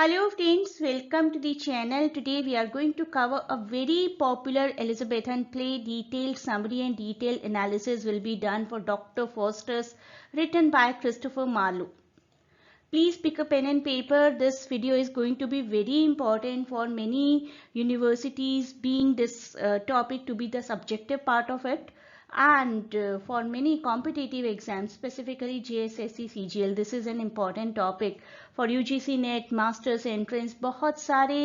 Hello friends, welcome to the channel. Today we are going to cover a very popular Elizabethan play. Detailed summary and detailed analysis will be done for Dr. Faustus, written by Christopher Marlowe. Please pick a pen and paper. This video is going to be very important for many universities, being this topic to be the subjective part of it, and for many competitive exams, specifically JSSC CGL. This is an important topic for UGC NET, masters entrance. बहुत सारे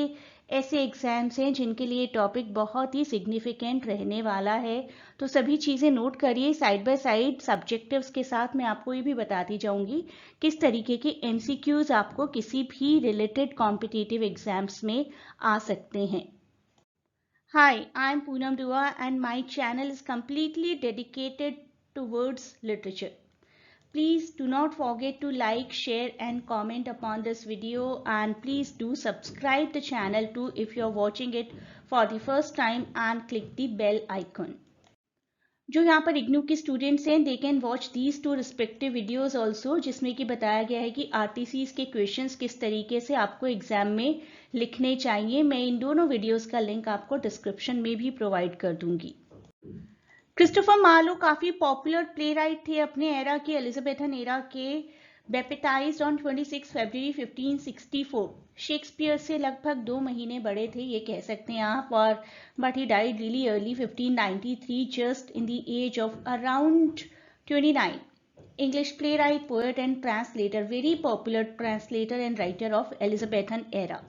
ऐसे exams हैं जिनके लिए topic बहुत ही significant रहने वाला है. तो सभी चीज़ें नोट करिए. साइड बाय साइड सब्जेक्टिव्स के साथ मैं आपको ये भी बताती जाऊंगी किस तरीके के MCQs आपको किसी भी रिलेटेड कॉम्पिटिटिव एग्जाम्स में आ सकते हैं. Hi, I'm Poonam Dua and my channel is completely dedicated towards literature. Please do not forget to like, share and comment upon this video, and please do subscribe the channel too if you're watching it for the first time and click the bell icon. जो यहाँ पर इग्नू के students हैं, they can watch these two respective videos also, जिसमें कि बताया गया है कि आरटीसीज के क्वेश्चंस किस तरीके से आपको एग्जाम में लिखने चाहिए. मैं इन दोनों वीडियोस का लिंक आपको डिस्क्रिप्शन में भी प्रोवाइड कर दूंगी. क्रिस्टोफर मार्लो काफी पॉपुलर प्ले राइट थे अपने एरा के, एलिजाबेथन एरा के. बेपिटाइज्ड ऑन 26 फरवरी 1564. शेक्सपियर से लगभग 2 महीने बड़े थे, ये कह सकते हैं आप. और but he died really early 1593, just in the age of around 29. English playwright, poet and translator, very popular translator and writer of Elizabethan era.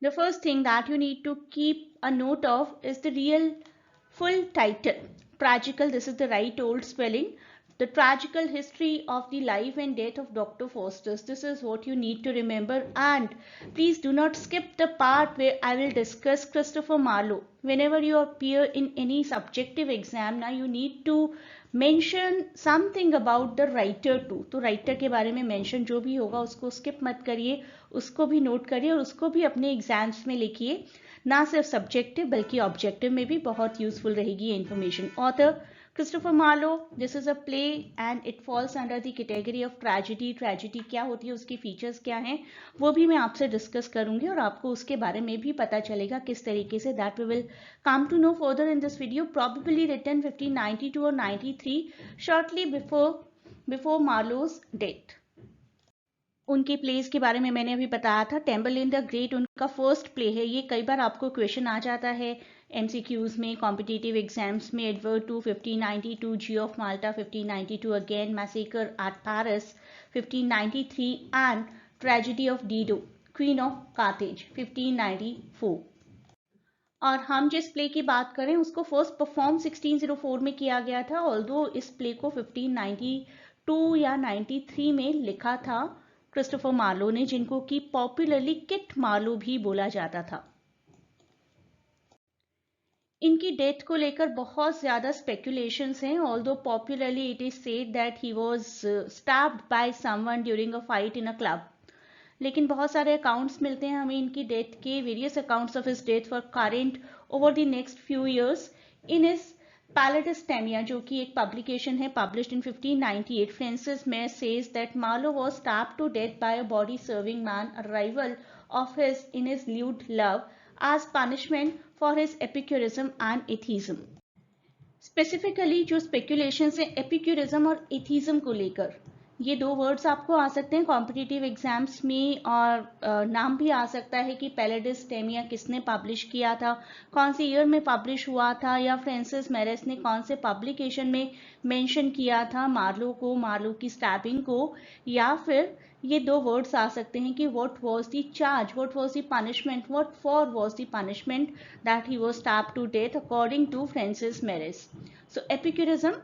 The first thing that you need to keep a note of is the real full title. Tragical, this is the right old spelling. The tragical history of the life and death of Dr. Faustus. This is what you need to remember, and please do not skip the part where I will discuss Christopher Marlowe. Whenever you appear in any subjective exam, now you need to mention something about the writer too. तो writer के बारे में mention जो भी होगा उसको skip मत करिए, उसको भी नोट करिए और उसको भी अपने एग्जाम्स में लिखिए. ना सिर्फ सब्जेक्टिव बल्कि ऑब्जेक्टिव में भी बहुत यूजफुल रहेगी ये information. Author Christopher Marlowe, this is a play and it falls under the category of tragedy. Tragedy क्या होती है, उसकी फीचर्स क्या हैं, वो भी मैं आपसे डिस्कस करूंगी और आपको उसके बारे में भी पता चलेगा किस तरीके से. That we will come to know further in this video. Probably written 1592 और 93, शॉर्टली बिफोर मार्लोज डेथ. उनके प्लेस के बारे में मैंने अभी बताया था. टेम्बरलेन द ग्रेट उनका फर्स्ट प्ले है. ये कई बार आपको क्वेश्चन आ जाता है MCQs में, कॉम्पिटिटिव एग्जाम्स में. Edward two 1592, Jew of Malta 1592, again massacre at Paris 1593 and tragedy of Dido, queen of Carthage 1594. और हम जिस प्ले की बात करें उसको फर्स्ट परफॉर्म 1604 में किया गया था, ऑल्दो इस प्ले को 1592 या 93 में लिखा था क्रिस्टोफर मार्लो ने, जिनको कि पॉपुलरली किट मार्लो भी बोला जाता था. इनकी डेथ को लेकर बहुत ज्यादा स्पेकुलेशंस हैं. Although popularly it is said that he was stabbed by someone during a fight in a club. लेकिन बहुत सारे अकाउंट्स मिलते हैं हमें इनकी डेथ के. Various accounts of his death for current over the next few years. In his Palladis Tamia, जो कि एक पब्लिकेशन है, published in 1598, Francis Meres says that Marlowe was stabbed to death by a bawdy serving man, a rival of his in his lewd love, as punishment for his epicurism and atheism. Specifically जो speculations हैं epicurism और atheism को लेकर, ये 2 words आपको आ सकते हैं competitive exams में. और नाम भी आ सकता है कि पैलेडिस्टेमिया किसने पब्लिश किया था, कौन से ईयर में पब्लिश हुआ था, या फ्रांसिस मेरेस ने कौन से पब्लिकेशन में मेंशन किया था मार्लो को, मार्लो की स्टैबिंग को. या फिर ये 2 वर्ड्स आ सकते हैं कि what was the charge, what was the punishment, what for was the punishment that he was stabbed to death according to Francis Meres. So Epicurism,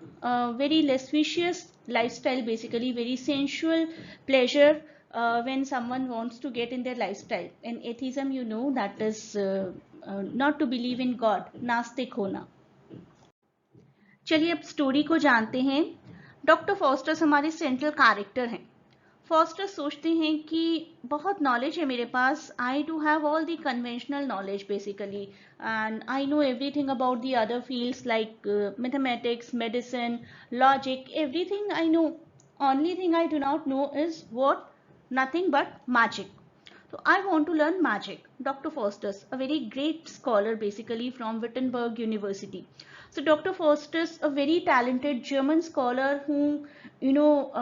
very lascivious lifestyle, basically very sensual pleasure when someone wants to get in their lifestyle. And atheism, you know, that is not to believe in God, नास्तिक होना. चलिए अब story को जानते हैं. Doctor Faustus हमारे central character हैं. Faustus सोचते हैं कि बहुत नॉलेज है मेरे पास, I do have all the conventional knowledge basically, and I know everything about the other fields like mathematics, medicine, logic, everything I know. Only thing I do not know is what, nothing but magic. So I want to learn magic. Dr. Faustus, a very great scholar basically from Wittenberg University. So Dr. Faustus, a very talented German scholar who, you know,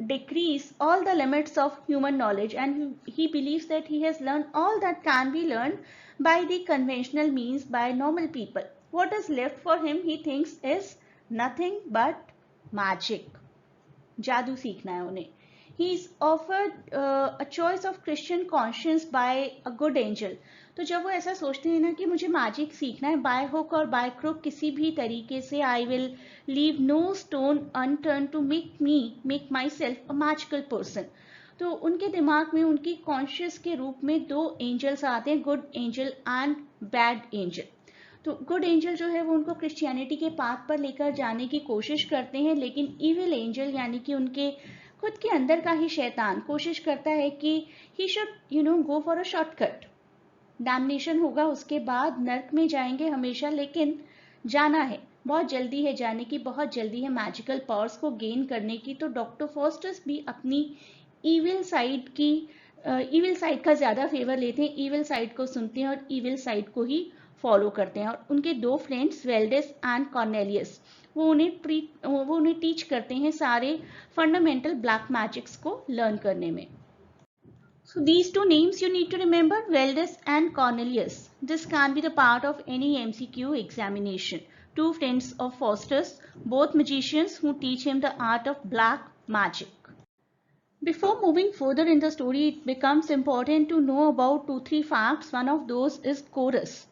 decrease all the limits of human knowledge, and he believes that he has learned all that can be learned by the conventional means by normal people. What is left for him, he thinks, is nothing but magic. जादू सीखना है उन्हें. He is offered a choice of Christian conscience by a good angel. तो जब वो ऐसा सोचते हैं ना कि मुझे मैजिक सीखना है बाय हुक और बाय क्रुक किसी भी तरीके से, I will leave no stone unturn to make myself a magical person. तो उनके दिमाग में उनकी कॉन्शियस के रूप में दो एंजल्स आते हैं, good angel and bad angel. तो गुड एंजल जो है वो उनको क्रिश्चियनिटी के पाथ पर लेकर जाने की कोशिश करते हैं, लेकिन इविल एंजल यानी कि उनके खुद के अंदर का ही शैतान कोशिश करता है कि he should go for a shortcut. Damnation होगा, उसके बाद नर्क में जाएंगे हमेशा, लेकिन जाना है, बहुत जल्दी है जाने की, बहुत जल्दी है मैजिकल पावर्स को गेन करने की. तो डॉक्टर फॉस्टस भी अपनी इविल साइड का ज्यादा फेवर लेते हैं, इविल साइड को सुनते हैं और इविल साइड को ही फॉलो करते हैं. और उनके दो फ्रेंड्स वेल्डेस एंड कॉर्नेलियस वो उन्हें टीच करते हैं सारे फंडामेंटल ब्लैक मैजिक्स को लर्न करने में. So these two names you need to remember, Veldis and Cornelius. This can be the part of any MCQ examination. Two friends of Faustus, both magicians who teach him the art of black magic. Before moving further in the story, it becomes important to know about 2-3 facts. One of those is chorus.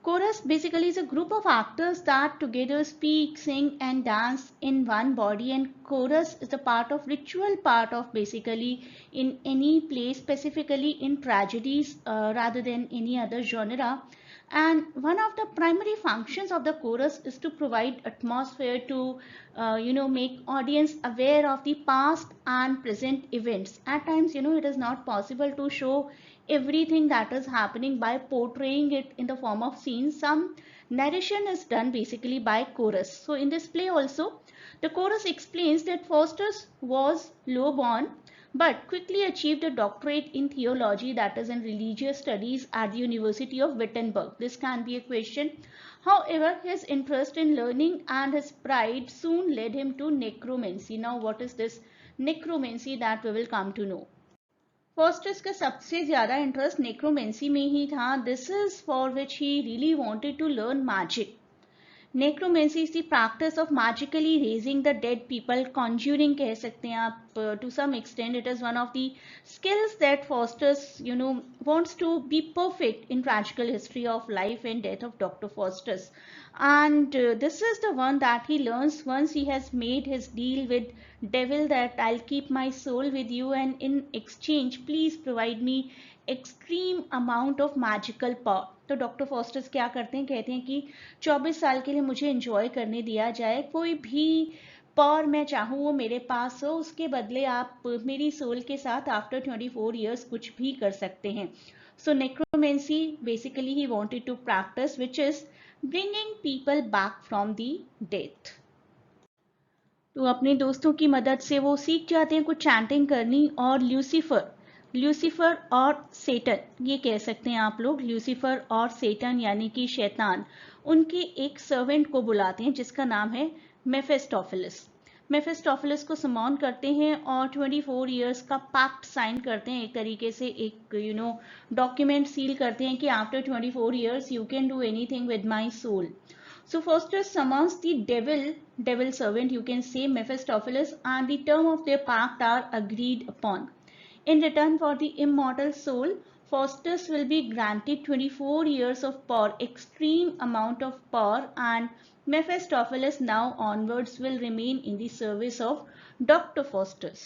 Chorus basically is a group of actors that together speak, sing and dance in one body, and chorus is a ritual part of basically in any play, specifically in tragedies rather than any other genre. And one of the primary functions of the chorus is to provide atmosphere to make audience aware of the past and present events. At times it is not possible to show everything that is happening by portraying it in the form of scenes. Some narration is done basically by chorus. So in this play also, the chorus explains that Faustus was low born but quickly achieved a doctorate in theology, that is in religious studies, at the University of Wittenberg. This can be a question. However, his interest in learning and his pride soon led him to necromancy. Now what is this necromancy, that we will come to know. Faustus का सबसे ज़्यादा interest necromancy में ही था. This is for which he really wanted to learn magic. Necromancy is the practice of magically raising the dead people, conjuring कह सकते हैं आप. To some extent it is one of the skills that Faustus wants to be perfect in tragical history of life and death of Dr. Faustus. And this is the one that he learns once he has made his deal with devil, that I'll keep my soul with you and in exchange please provide me extreme amount of magical power. तो doctor fosters क्या करते हैं, कहते हैं कि 24 साल के लिए मुझे एंजॉय करने दिया जाए, कोई भी पावर मैं चाहूँ वो मेरे पास हो, उसके बदले आप मेरी सोल के साथ आफ्टर 24 ईयर्स कुछ भी कर सकते हैं. So necromancy basically he wanted to practice which is bringing people back from the death. तो अपने दोस्तों की मदद से वो सीख जाते हैं कुछ चैंटिंग करनी. और ल्यूसीफर और सेटन, ये कह सकते हैं आप लोग, ल्यूसीफर और सेटन यानी कि शैतान, उनके एक सर्वेंट को बुलाते हैं जिसका नाम है मेफिस्टोफिलिस. मेफिस्टोफिलिस को समॉन करते हैं और 24 इयर्स का पैक्ट साइन करते हैं, एक तरीके से एक डॉक्यूमेंट सील करते हैं कि after 24 years you can do anything with my soul. So Faustus summons the devil servant, you can say Mephistopheles, and the term of their pact are agreed upon. In return for the immortal soul, Faustus will be granted 24 years of power, extreme amount of power, and Mephistopheles now onwards will remain in the service of Dr. Faustus.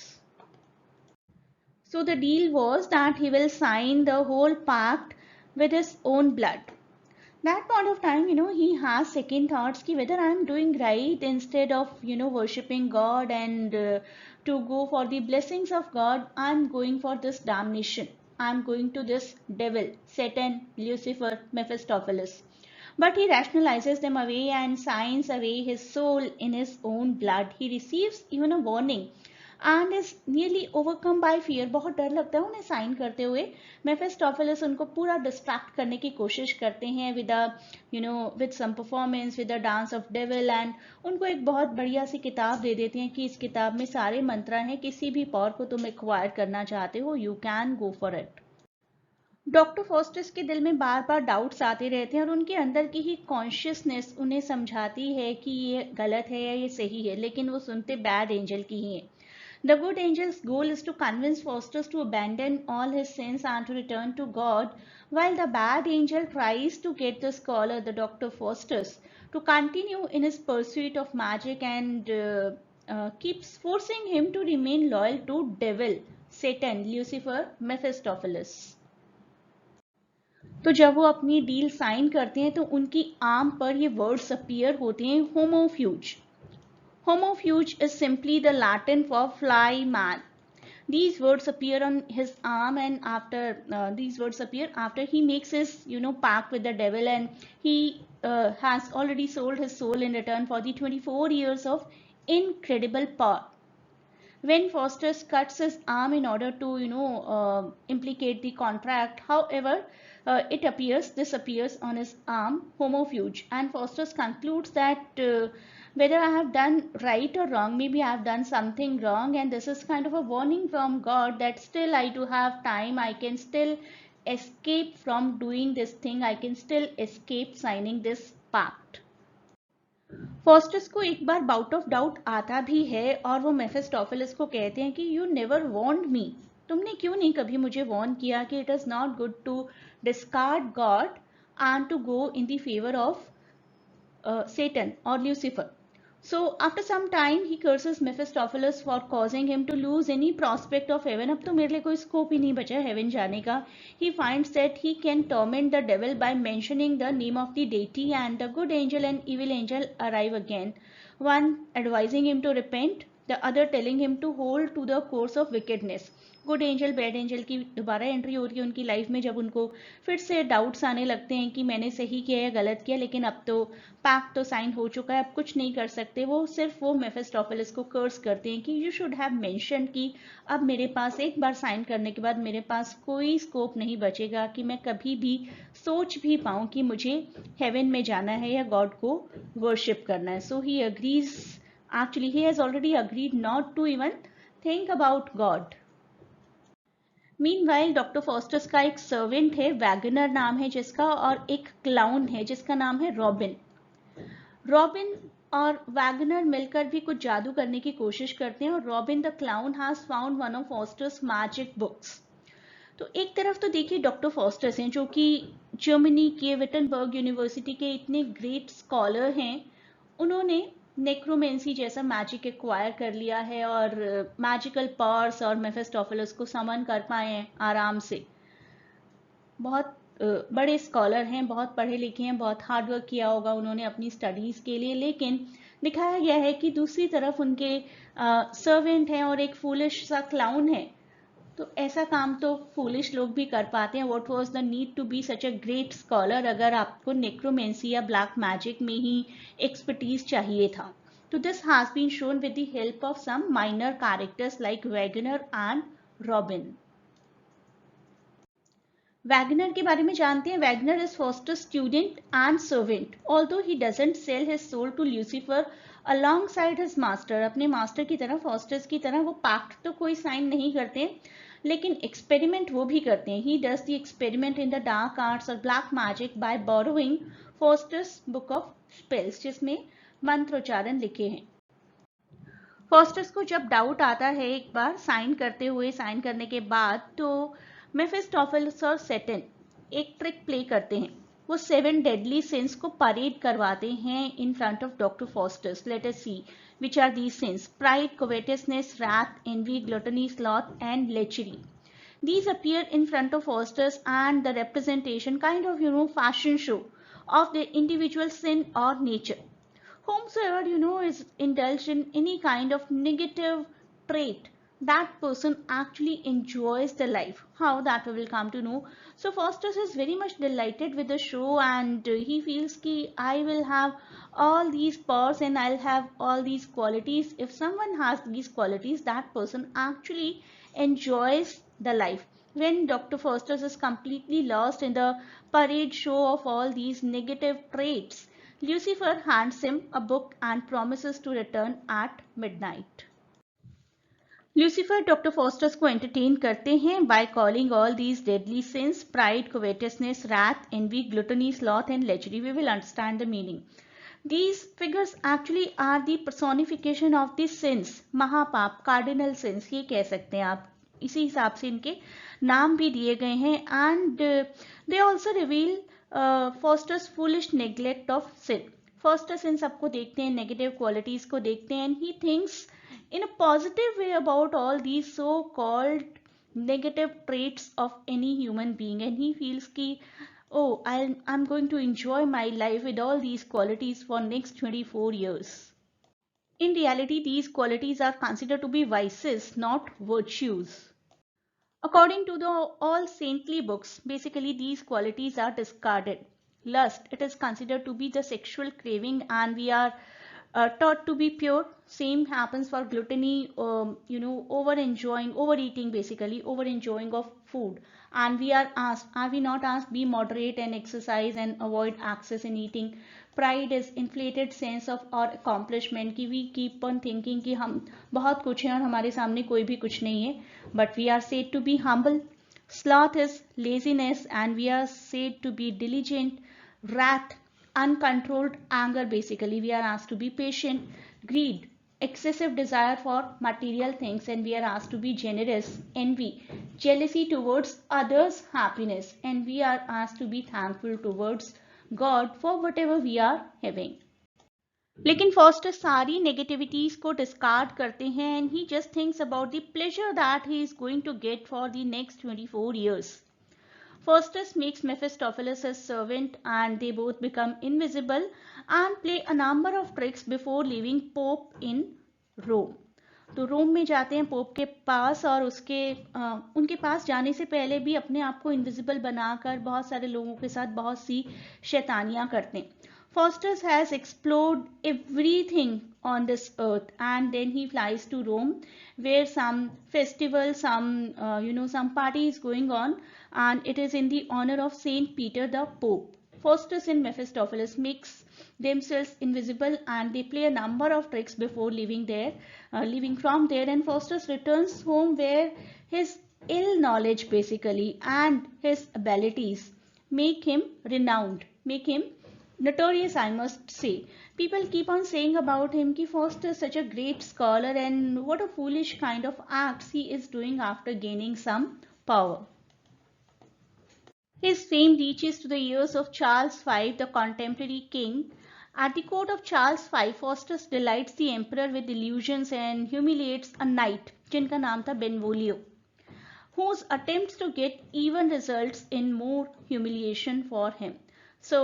So the deal was that he will sign the whole pact with his own blood. That point of time, he has second thoughts ki whether I am doing right, instead of, worshipping God and to go for the blessings of God, I am going for this damnation. I am going to this devil, Satan, Lucifer, Mephistopheles. But he rationalizes them away and signs away his soul in his own blood. He receives even a warning. and is nearly overcome by fear. बहुत डर लगता है उन्हें sign करते हुए. Mephistopheles उनको पूरा distract करने की कोशिश करते हैं with some performance, with the dance of devil, and उनको एक बहुत बढ़िया सी किताब दे देते हैं कि इस किताब में सारे मंत्र हैं, किसी भी पावर को तुम एक्वायर करना चाहते हो, you can go for it. Doctor fosters के दिल में बार बार डाउट्स आते रहते हैं और उनके अंदर की ही कॉन्शियसनेस उन्हें समझाती है कि ये गलत है या ये सही है, लेकिन वो सुनते बैड एंजल की ही है. The good angel's goal is to convince Faustus to abandon all his sins and to return to God, while the bad angel tries to get the scholar, the Dr. Faustus, to continue in his pursuit of magic and keeps forcing him to remain loyal to devil, Satan, Lucifer, Mephistopheles. तो जब वो अपनी deal sign करते हैं तो उनकी arm पर ये वर्ड्स अपीयर होते हैं, होमोफ्यूज. Homofuge is simply the Latin for fly man. These words appear on his arm, and after these words appear after he makes his pact with the devil, and he has already sold his soul in return for the 24 years of incredible power. When Faustus cuts his arm in order to implicate the contract, however, this appears on his arm, homofuge, and Faustus concludes that whether I have done right or wrong, maybe I have done something wrong, and this is kind of a warning from God that still I do have time, I can still escape from doing this thing, I can still escape signing this pact. Faustus को एक बार bout of doubt आता भी है और वो मेफिस्टोफेलिस को कहते हैं कि यू नेवर वॉर्न्ड मी, तुमने क्यों नहीं कभी मुझे वॉर्न किया कि it is not good to discard God and to go in the favour of Satan or Lucifer. So after some time he curses Mephistopheles for causing him to lose any prospect of heaven. अब तो मेरे लिए कोई scope ही नहीं बचा haven जाने का. He finds that he can torment the devil by mentioning the name of the deity, and the good angel and evil angel arrive again, one advising him to repent, the other telling him to hold to the course of wickedness. Good angel bad angel की दोबारा entry हो रही है उनकी life में, जब उनको फिर से डाउट्स आने लगते हैं कि मैंने सही किया या गलत किया, लेकिन अब तो पैक्ट तो साइन हो चुका है, अब कुछ नहीं कर सकते. वो मेफिस्टोफेलिस को कर्स करते हैं कि यू शुड हैव मेंशन कि अब मेरे पास एक बार साइन करने के बाद मेरे पास कोई स्कोप नहीं बचेगा कि मैं कभी भी सोच भी पाऊँ कि मुझे हेवन में जाना है या गॉड को वर्शिप करना है. So he agrees, actually he has already agreed not to even think about God. Meanwhile doctor Faustus का एक सर्वेंट है, वैगनर नाम है जिसका, और एक क्लाउन है जिसका नाम है रॉबिन. रॉबिन और वैगनर मिलकर भी कुछ जादू करने की कोशिश करते हैं और robin the clown has found one of fosters magic books. तो एक तरफ तो देखिए डॉक्टर फॉस्टर्स हैं जो कि जर्मनी के विटनबर्ग यूनिवर्सिटी के इतने ग्रेट स्कॉलर हैं, उन्होंने नेक्रोमेंसी जैसा मैजिक एक्वायर कर लिया है और मैजिकल पावर्स और मेफिस्टोफेलिस को समन कर पाए हैं आराम से. बहुत बड़े स्कॉलर हैं, बहुत पढ़े लिखे हैं, बहुत हार्डवर्क किया होगा उन्होंने अपनी स्टडीज के लिए, लेकिन दिखाया गया है कि दूसरी तरफ उनके सर्वेंट हैं और एक फूलिश सा क्लाउन है. तो ऐसा काम तो फूलिश लोग भी कर पाते हैं. What was the need to be such a great scholar अगर आपको नेक्रोमेंसी या ब्लैक मैजिक में ही एक्सपर्टीज चाहिए था. तो this has been shown with the help of some minor characters like Wagner and Robin. Wagner के बारे में जानते हैं. Wagner is Faustus's student and servant. Although he doesn't sell his soul to Lucifer alongside his master, अपने master की तरह, fosters की तरह वो पैक्ट तो कोई साइन नहीं करते, लेकिन एक्सपेरिमेंट वो भी करते हैं. He does the experiment in the dark arts और black magic by borrowing Faustus's book of spells, जिसमें मंत्रोच्चारण लिखे हैं. फॉस्टर्स को जब डाउट आता है एक बार साइन करते हुए, साइन करने के बाद, तो मेफिस्टोफेलिस और सैटन एक ट्रिक प्ले करते हैं. वो 7 डेडली सिंस को परेड करवाते हैं in front of doctor Faustus. Let us see which are these sins: pride, covetousness, wrath, envy, gluttony, sloth, and lechery. These appear in front of Faustus and the representation, kind of fashion show of the individual sin or nature. Whomsoever is indulged in any kind of negative trait that person actually enjoys the life. How, that we will come to know. So Faustus is very much delighted with the show, and he feels ki I will have all these powers and I'll have all these qualities. If someone has these qualities, that person actually enjoys the life. When Dr. Faustus is completely lost in the parade show of all these negative traits, Lucifer hands him a book and promises to return at midnight. Lucifer Dr. Faustus को entertain करते हैं by calling all these deadly sins, pride, covetousness, wrath, envy, gluttony, sloth and lechery. We will understand the meaning. These figures actually are the personification of the sins, महापाप, cardinal sins ये कह सकते हैं आप. इसी हिसाब से इनके नाम भी दिए गए हैं. And they also reveal Faustus' foolish neglect of sin. Faustus इन सबको देखते हैं, negative qualities को देखते हैं, and he thinks in a positive way about all these so-called negative traits of any human being, and he feels ki oh, I'm going to enjoy my life with all these qualities for next 24 years. In reality, these qualities are considered to be vices, not virtues. According to the all saintly books, basically these qualities are discarded. Lust, it is considered to be the sexual craving, and we are taught to be pure. Same happens for gluttony, over enjoying, overeating, basically over enjoying of food. And we are asked, are we not asked, be moderate and exercise and avoid excess in eating. Pride is inflated sense of our accomplishment, कि we keep on thinking कि हम बहुत कुछ हैं और हमारे सामने कोई भी कुछ नहीं है. But we are said to be humble. Sloth is laziness, and we are said to be diligent. Wrath, uncontrolled anger, basically we are asked to be patient. Greed, excessive desire for material things, and we are asked to be generous. Envy, jealousy towards others' happiness, and we are asked to be thankful towards God for whatever we are having. लेकिन Faustus सारी negativities को discard करते हैं, and he just thinks about the pleasure that he is going to get for the next 24 years. Faustus makes Mephistopheles his servant, and they both become invisible and play a number of tricks before leaving Pope in Rome. तो रोम में जाते हैं pope के पास, और उनके पास जाने से पहले भी अपने आप को इनविजिबल बनाकर बहुत सारे लोगों के साथ बहुत सी शैतानियां करते हैं. Faustus has explored everything on this earth, and then he flies to Rome, where some festival, some party is going on, and it is in the honor of Saint Peter the Pope. Faustus and Mephistopheles makes themselves invisible, and they play a number of tricks before leaving from there. And Faustus returns home, where his ill knowledge basically and his abilities make him renowned, make him notorious, I must say. People keep on saying about him ki Faustus is such a great scholar, and what a foolish kind of acts he is doing after gaining some power. His fame reaches to the ears of Charles V, the contemporary king. At the court of Charles V, Faustus delights the emperor with illusions and humiliates a knight, जिनका नाम था Benvolio, whose attempts to get even results in more humiliation for him. So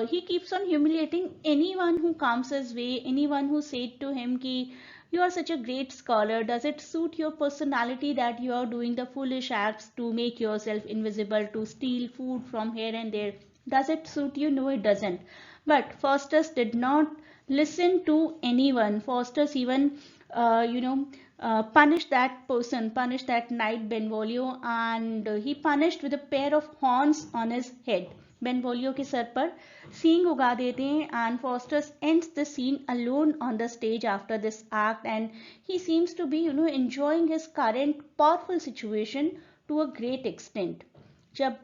he keeps on humiliating anyone who comes his way, anyone who said to him ki you are such a great scholar, does it suit your personality that you are doing the foolish acts to make yourself invisible, to steal food from here and there? Does it suit you? No, it doesn't. But Faustus did not listen to anyone. Faustus even punished that person, punished that knight Benvolio, and he punished with a pair of horns on his head. Benvolio के sir पर सींग उगा देते हैं, and Faustus ends the scene alone on the stage after this act, and he seems to be enjoying his current powerful situation to a great extent. जब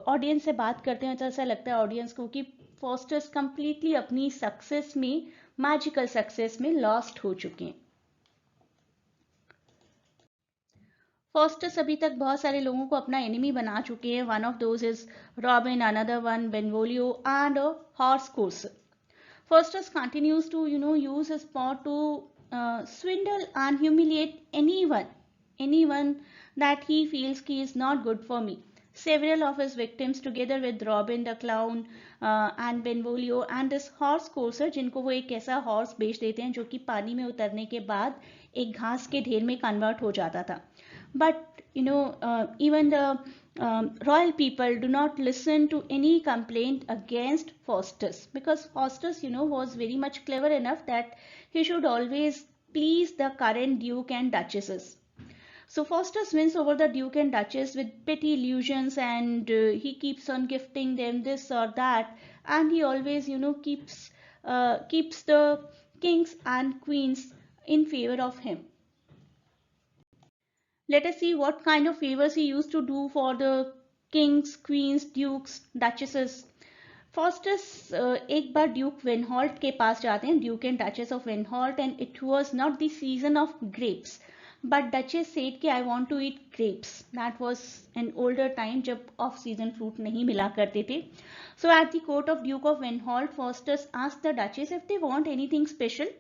audience से बात करते हैं तो ऐसा लगता है ऑडियंस को कि Faustus completely अपनी सक्सेस में, मैजिकल सक्सेस में लॉस्ट हो चुके हैं. Faustus अभी तक बहुत सारे लोगों को अपना एनिमी बना चुके हैं. One of those is Robin, another one Benvolio, and a horse courser. Faustus continues to use his power to swindle and humiliate anyone that he feels he is not good for me. Several of his victims, together with Robin the clown and Benvolio and this horse courser, जिनको वो एक ऐसा horse बेच देते हैं जो कि पानी में उतरने के बाद एक घास के ढेर में कन्वर्ट हो जाता था. But even the royal people do not listen to any complaint against Faustus, because Faustus was very much clever enough that he should always please the current duke and duchesses. So Faustus wins over the Duke and Duchess with petty illusions, and he keeps on gifting them this or that, and he always, keeps the kings and queens in favor of him. Let us see what kind of favors he used to do for the kings, queens, dukes, duchesses. Faustus एक बार Duke वेनहॉल्ट के पास जाते हैं, duke and duchess of Vanholt, and it was not the season of grapes, but duchess said कि I want to eat grapes. That was an older time जब off season fruit नहीं मिला करते थे. So at the court of duke of Vanholt, Faustus asked the duchess if they want anything special.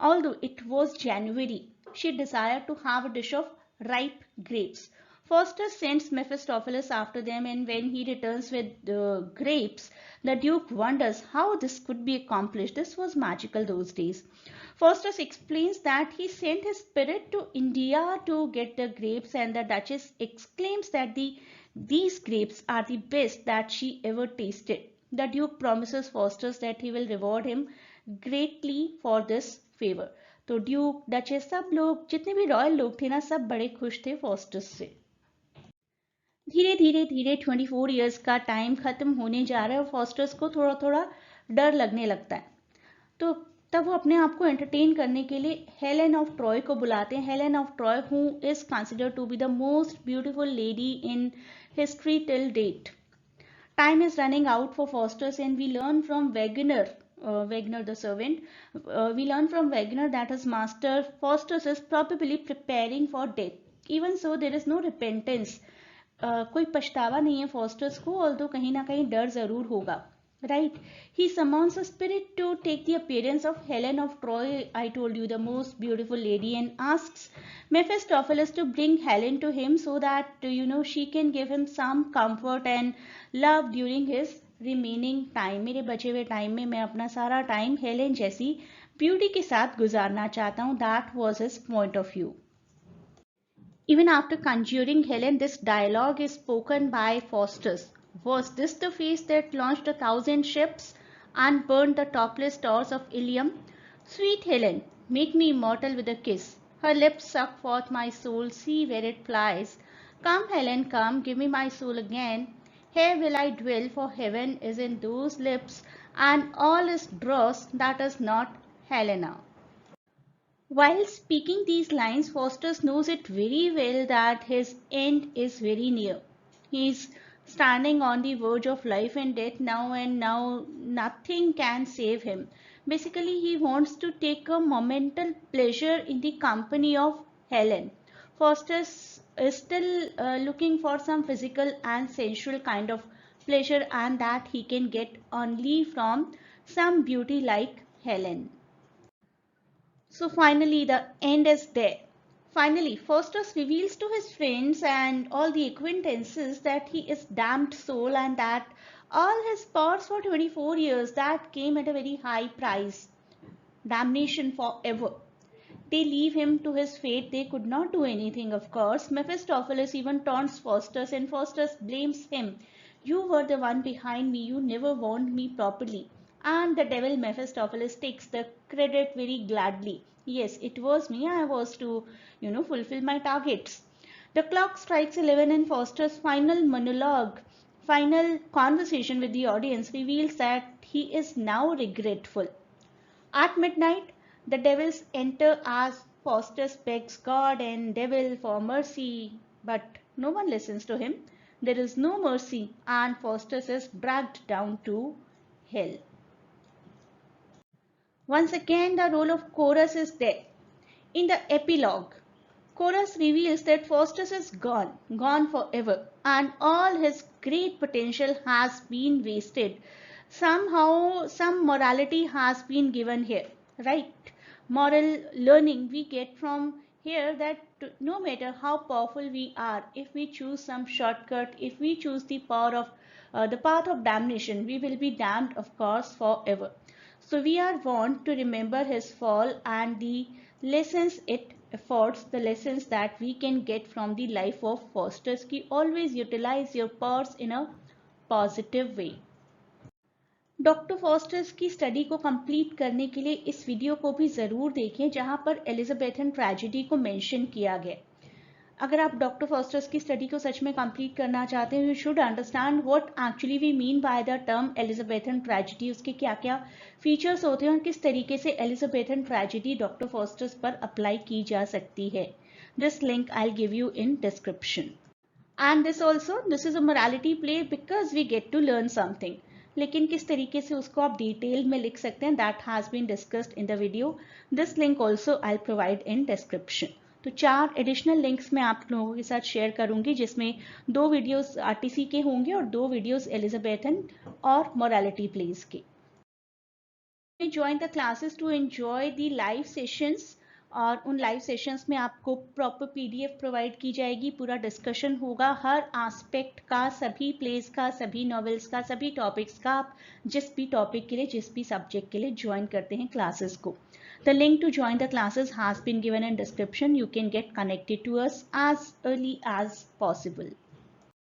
Although it was January, she desired to have a dish of ripe grapes. Faustus sends Mephistopheles after them, and when he returns with the grapes, the Duke wonders how this could be accomplished. This was magical those days. Faustus explains that he sent his spirit to India to get the grapes, and the Duchess exclaims that these grapes are the best that she ever tasted. The Duke promises Faustus that he will reward him greatly for this favour. तो Duke, duchess, सब लोग, जितने भी royal लोग थे ना, सब बड़े खुश थे फॉस्टस से. धीरे धीरे धीरे 24 इयर्स का टाइम खत्म होने जा रहा है और फॉस्टस को थोड़ा थोड़ा डर लगने लगता है. तो तब वो अपने आप को एंटरटेन करने के लिए हेलेन ऑफ ट्रॉय को बुलाते हैं. Helen of Troy who is considered to be the most beautiful lady in history till date. Time is running out for Faustus, and we learn from Wegener the servant, we learn from Wegener that his master Faustus is probably preparing for death. Even so, there is no repentance. कोई पछतावा नहीं है Faustus को, although कहीं ना कहीं डर जरूर होगा. Right? He summons a spirit to take the appearance of Helen of Troy, I told you, the most beautiful lady, and asks Mephistopheles to bring Helen to him so that she can give him some comfort and love during his remaining time. मेरे बचे हुए time में मैं अपना सारा time Helen जैसी beauty के साथ गुजारना चाहता हूँ. That was his point of view. Even after conjuring Helen, this dialogue is spoken by Faustus. Was this the face that launched 1,000 ships and burned the topless towers of Ilium? Sweet Helen, make me immortal with a kiss. Her lips suck forth my soul, see where it flies. Come Helen, come, give me my soul again. Here will I dwell, for heaven is in those lips, and all is dross that is not Helena. While speaking these lines, Faustus knows it very well that his end is very near. He is standing on the verge of life and death now, and now nothing can save him. Basically, he wants to take a momentary pleasure in the company of Helen. Faustus is still looking for some physical and sensual kind of pleasure, and that he can get only from some beauty like Helen. So finally, the end is there. Finally, Faustus reveals to his friends and all the acquaintances that he is damned soul, and that all his powers for 24 years that came at a very high price. Damnation forever. They leave him to his fate. They could not do anything, of course. Mephistopheles even taunts Faustus, and Faustus blames him. You were the one behind me. You never warned me properly. And the devil Mephistopheles takes the credit very gladly. Yes, it was me. I was to, fulfill my targets. The clock strikes 11, and Faustus' final monologue, final conversation with the audience reveals that he is now regretful. At midnight, the devils enter as Faustus begs God and devil for mercy, but no one listens to him. There is no mercy, and Faustus is dragged down to hell. Once again, the role of Chorus is there. In the epilogue, Chorus reveals that Faustus is gone forever, and all his great potential has been wasted. Somehow, some morality has been given here, right? Moral learning we get from here, that no matter how powerful we are, if we choose some shortcut, if we choose the path of damnation, we will be damned, of course, forever. So we are warned to remember his fall and the lessons it efforts, the lessons that we can get from the life of Fosters ki always utilize your powers in a positive way. Doctor fosters की study को complete करने के लिए इस video को भी ज़रूर देखें जहां पर एलिजाबेथन ट्रेजेडी को मेंशन किया गया. अगर आप डॉक्टर फॉस्टर्स की स्टडी को सच में कंप्लीट करना चाहते हैं, you should understand what actually we mean by the term Elizabethan tragedy, उसके क्या क्या फीचर्स होते हैं और किस तरीके से एलिजाबेथन ट्रेजेडी डॉक्टर फॉस्टर्स पर अप्लाई की जा सकती है. This link I will give you in description. And this is a morality play because we get to learn something. लेकिन किस तरीके से उसको आप डिटेल में लिख सकते हैं, that has been discussed in the video. This link also I provide in description. तो 4 एडिशनल लिंक्स मैं आप लोगों के साथ शेयर करूंगी, जिसमें 2 वीडियोस आरटीसी के होंगे और 2 वीडियोस एलिजाबेथन और मोरालिटी प्लेस के. Join the classes to enjoy the live sessions, और उन लाइव सेशंस में आपको प्रॉपर पीडीएफ प्रोवाइड की जाएगी, पूरा डिस्कशन होगा हर एस्पेक्ट का, सभी प्लेस का, सभी नॉवेल्स का, सभी टॉपिक्स का. आप जिस भी टॉपिक के लिए, जिस भी सब्जेक्ट के लिए ज्वाइन करते हैं क्लासेस को. The link to join the classes has been given in description. You can get connected to us as early as possible.